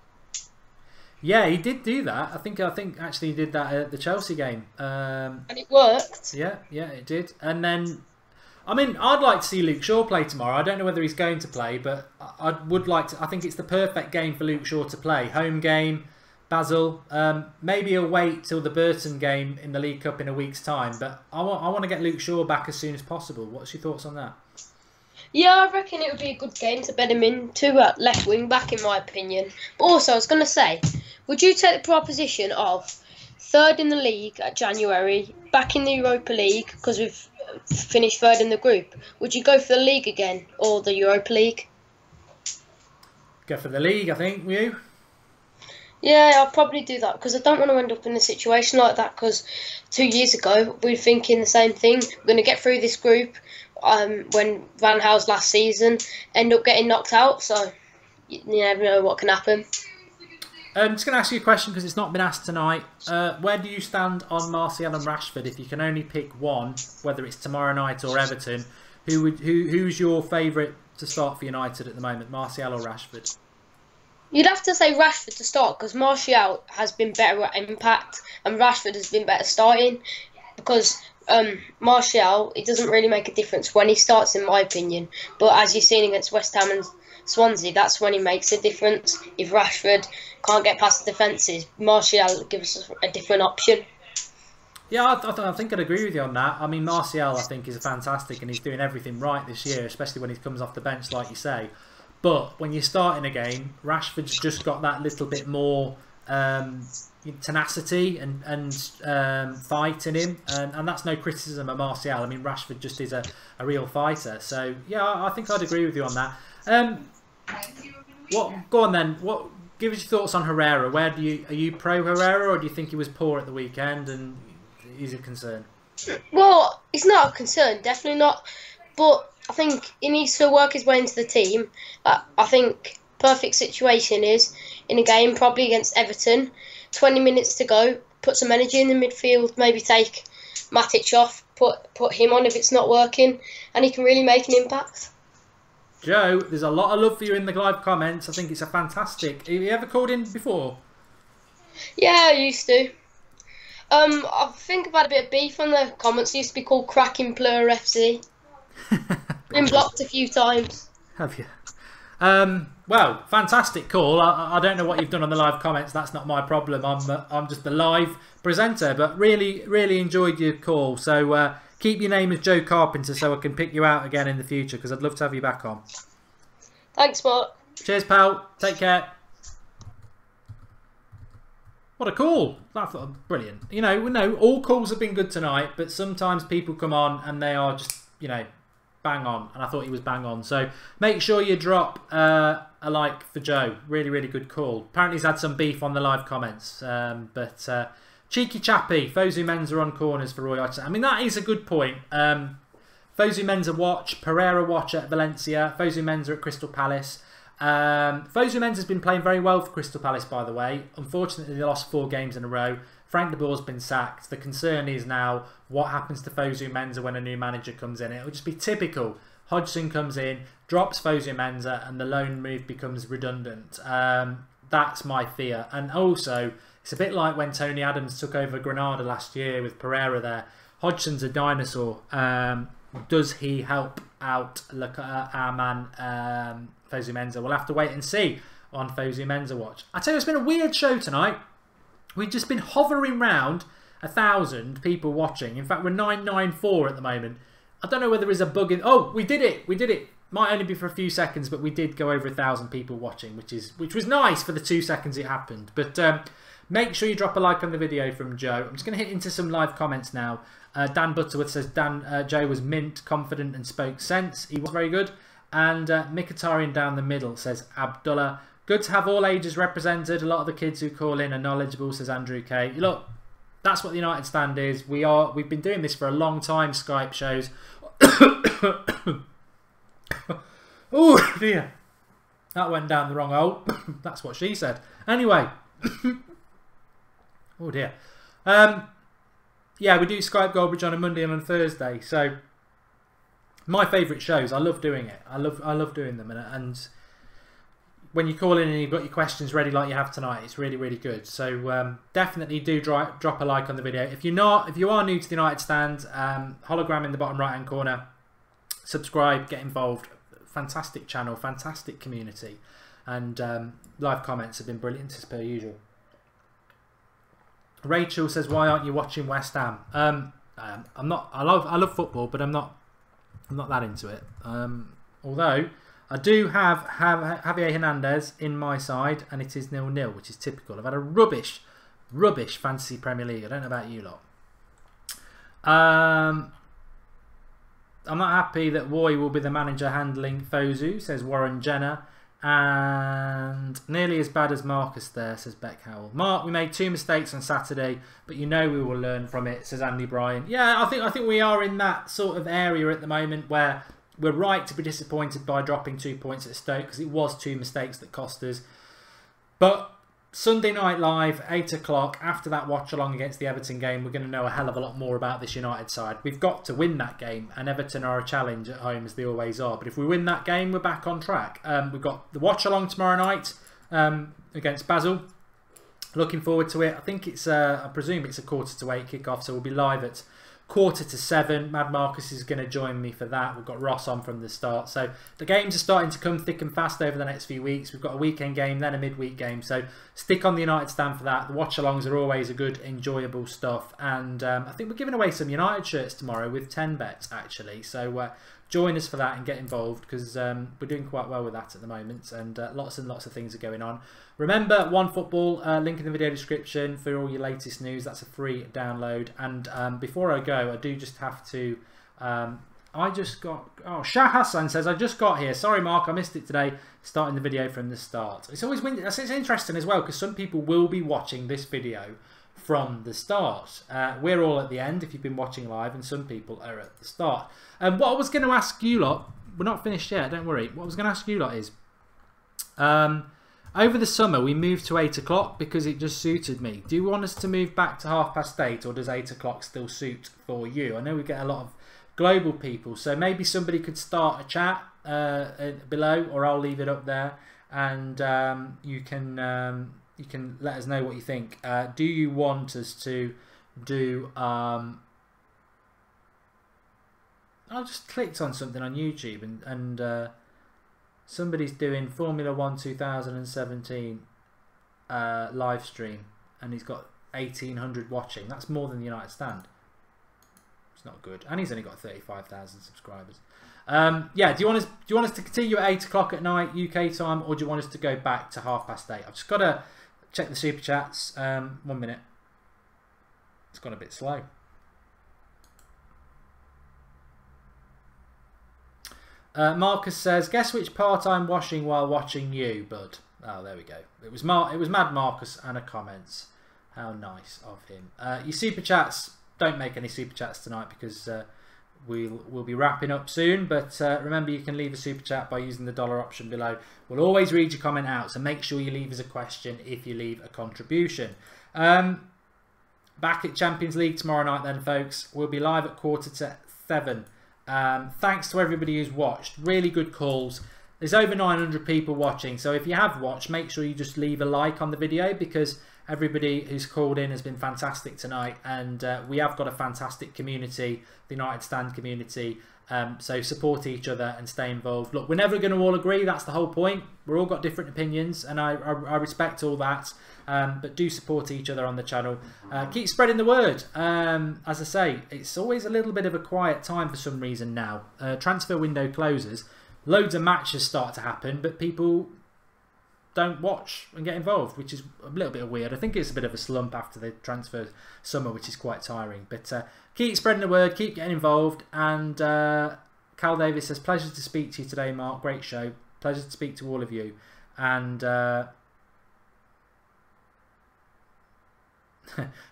Yeah, he did do that. I think actually he did that at the Chelsea game. And it worked. Yeah, it did. And then, I mean, I'd like to see Luke Shaw play tomorrow. I don't know whether he's going to play, but I would like to. I think it's the perfect game for Luke Shaw to play. Home game, Basil, maybe he'll wait till the Burton game in the League Cup in a week's time, but I want to get Luke Shaw back as soon as possible. What's your thoughts on that? Yeah, I reckon it would be a good game to bed him in to left wing back, in my opinion. But also, I was going to say, would you take the proposition of third in the league at January, back in the Europa League, because we've finished third in the group? Would you go for the league again or the Europa League? Go for the league, I think, will you? Yeah, I'll probably do that because I don't want to end up in a situation like that, because 2 years ago we were thinking the same thing. We're going to get through this group when Van Gaal's last season, end up getting knocked out, so you never know what can happen. I'm just going to ask you a question because it's not been asked tonight. Where do you stand on Martial and Rashford? If you can only pick one, whether it's tomorrow night or Everton, who's your favourite to start for United at the moment, Martial or Rashford? You'd have to say Rashford to start because Martial has been better at impact and Rashford has been better starting, because Martial, it doesn't really make a difference when he starts, in my opinion, but as you've seen against West Ham and Swansea, that's when he makes a difference. If Rashford can't get past the defences, Martial gives us a different option. Yeah, I think I'd agree with you on that. I mean, Martial, I think, is fantastic and he's doing everything right this year, especially when he comes off the bench, like you say. But when you start in a game, Rashford's just got that little bit more tenacity and fight in him, and that's no criticism of Martial. I mean, Rashford just is a real fighter. So yeah, I think I'd agree with you on that. Go on then. Give us your thoughts on Herrera. Are you pro Herrera, or do you think he was poor at the weekend and is a concern? Well, it's not a concern, definitely not. But I think he needs to work his way into the team. I think perfect situation is in a game, probably against Everton, 20 minutes to go, put some energy in the midfield, maybe take Matic off, put him on if it's not working, and he can really make an impact. Joe, there's a lot of love for you in the live comments. I think it's a fantastic. Have you ever called in before? Yeah, I used to. I think I've had a bit of beef on the comments. It used to be called Cracking Plur FC. Been blocked a few times. Have you? Well, fantastic call. I don't know what you've done on the live comments. That's not my problem. I'm just the live presenter. But really enjoyed your call. So keep your name as Joe Carpenter so I can pick you out again in the future, because I'd love to have you back on. Thanks, Mark. Cheers, pal. Take care. What a call. That's brilliant. You know, all calls have been good tonight, but sometimes people come on and they are just, bang on. And I thought he was bang on. So make sure you drop a like for Joe. Really good call. Apparently he's had some beef on the live comments. But cheeky chappy. Fosu Mensah on corners for Roy Hodgson. I mean, that is a good point. Fosu Mensah watch. Pereira watch at Valencia. Fosu Mensah at Crystal Palace. Fosu Mensah has been playing very well for Crystal Palace, by the way. Unfortunately, they lost 4 games in a row. Frank de Boer's been sacked. The concern is now what happens to Fosu Mensah when a new manager comes in. It will just be typical. Hodgson comes in, drops Fosu Mensah, and the loan move becomes redundant. That's my fear. And also, it's a bit like when Tony Adams took over Granada last year with Pereira there. Hodgson's a dinosaur. Does he help out our man Fosu Mensah? We'll have to wait and see on Fosu Mensah watch. I tell you, it's been a weird show tonight. We've just been hovering round 1,000 people watching. In fact, we're 994 at the moment. I don't know whether there's a bug in... Oh, we did it. Might only be for a few seconds, but we did go over 1,000 people watching, which was nice for the 2 seconds it happened. But make sure you drop a like on the video from Joe. I'm just going to hit into some live comments now. Dan Butterworth says Joe was mint, confident and spoke sense. He was very good. And Mkhitaryan down the middle says Abdullah, good to have all ages represented. A lot of the kids who call in are knowledgeable, says Andrew K. Look, that's what the United Stand is. We've been doing this for a long time, Skype shows. Oh dear. That went down the wrong hole. That's what she said. Anyway. Oh dear. Yeah, we do Skype Goldbridge on a Monday and on a Thursday. So my favourite shows. I love doing it. I love doing them, and when you call in and you've got your questions ready like you have tonight, it's really good. So definitely do drop a like on the video. If you are new to the United Stand, hologram in the bottom right hand corner. Subscribe, get involved. Fantastic channel, fantastic community, and live comments have been brilliant as per usual. Rachel says, "Why aren't you watching West Ham?" I'm not. I love football, but I'm not that into it. Although I do have Javier Hernandez in my side, and it is 0-0, which is typical. I've had a rubbish fantasy Premier League. I don't know about you lot. I'm not happy that Roy will be the manager handling Fosu, says Warren Jenner. And nearly as bad as Marcus there, says Beck Howell. Mark, we made 2 mistakes on Saturday, but you know we will learn from it, says Andy Bryan. Yeah, I think we are in that sort of area at the moment where we're right to be disappointed by dropping 2 points at Stoke, because it was 2 mistakes that cost us. But Sunday Night Live, 8 o'clock, after that watch-along against the Everton game, we're going to know a hell of a lot more about this United side. We've got to win that game, and Everton are a challenge at home, as they always are. But if we win that game, we're back on track. We've got the watch-along tomorrow night against Basel. Looking forward to it. I think it's, I presume it's a 7:45 kick-off, so we'll be live at 6:45. Mad Marcus is going to join me for that. We've got Ross on from the start. So the games are starting to come thick and fast over the next few weeks. We've got a weekend game, then a midweek game. So stick on the United stand for that. The watch-alongs are always a good, enjoyable stuff. And I think we're giving away some United shirts tomorrow with 10 bets, actually. So join us for that and get involved, because we're doing quite well with that at the moment. And lots and lots of things are going on. Remember, OneFootball, link in the video description for all your latest news. That's a free download. And before I go, I do just have to... I just got... Oh, Shah Hassan says, I just got here. Sorry, Mark, I missed it today. Starting the video from the start. It's always... It's interesting as well, because some people will be watching this video from the start. We're all at the end if you've been watching live, and some people are at the start. What I was going to ask you lot... We're not finished yet, don't worry. What I was going to ask you lot is... over the summer, we moved to 8 o'clock because it just suited me. Do you want us to move back to 8:30, or does 8 o'clock still suit for you? I know we get a lot of global people, so maybe somebody could start a chat below, or I'll leave it up there, and you can let us know what you think. Do you want us to do... I just clicked on something on YouTube, and somebody's doing Formula 1 2017 live stream, and he's got 1,800 watching. That's more than the United stand. It's not good, and he's only got 35,000 subscribers. Yeah, do you want us to continue at 8 o'clock at night UK time, or do you want us to go back to 8:30? I've just got to check the super chats. 1 minute. It's gone a bit slow. Marcus says, guess which part I'm washing while watching you, bud. Oh, there we go. It was Mad Marcus and a comments. How nice of him. Your super chats, don't make any super chats tonight, because we'll be wrapping up soon. But remember, you can leave a super chat by using the dollar option below. We'll always read your comment out, so make sure you leave us a question if you leave a contribution. Back at Champions League tomorrow night then, folks. We'll be live at 7:15. Thanks to everybody who's watched. Really good calls. There's over 900 people watching, so if you have watched, make sure you just leave a like on the video, because everybody who's called in has been fantastic tonight, and we have got a fantastic community, the United Stand community. So support each other and stay involved. Look, we're never going to all agree. That's the whole point. We're all got different opinions, and I respect all that. But do support each other on the channel. Keep spreading the word. As I say, it's always a little bit of a quiet time for some reason now. Transfer window closes. Loads of matches start to happen, but people don't watch and get involved, which is a little bit weird. I think it's a bit of a slump after the transfer summer, which is quite tiring. But keep spreading the word, keep getting involved. And Cal Davis says, pleasure to speak to you today, Mark. Great show. Pleasure to speak to all of you. And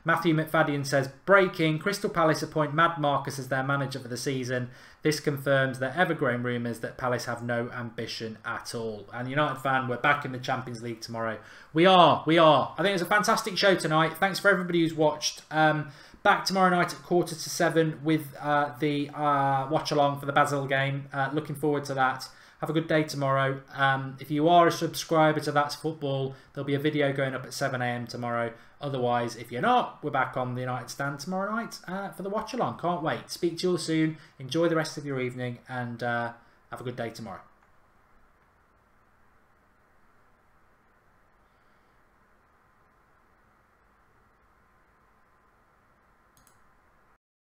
Matthew McFadden says, breaking, Crystal Palace appoint Mad Marcus as their manager for the season. This confirms their ever-growing rumours that Palace have no ambition at all. And United fan, we're back in the Champions League tomorrow. We are. I think it's a fantastic show tonight. Thanks for everybody who's watched. Back tomorrow night at 7:15 with the watch-along for the Basel game. Looking forward to that. Have a good day tomorrow. If you are a subscriber to That's Football, there'll be a video going up at 7 AM tomorrow. Otherwise, if you're not, we're back on the United Stand tomorrow night for the watch-along. Can't wait. Speak to you all soon. Enjoy the rest of your evening, and have a good day tomorrow.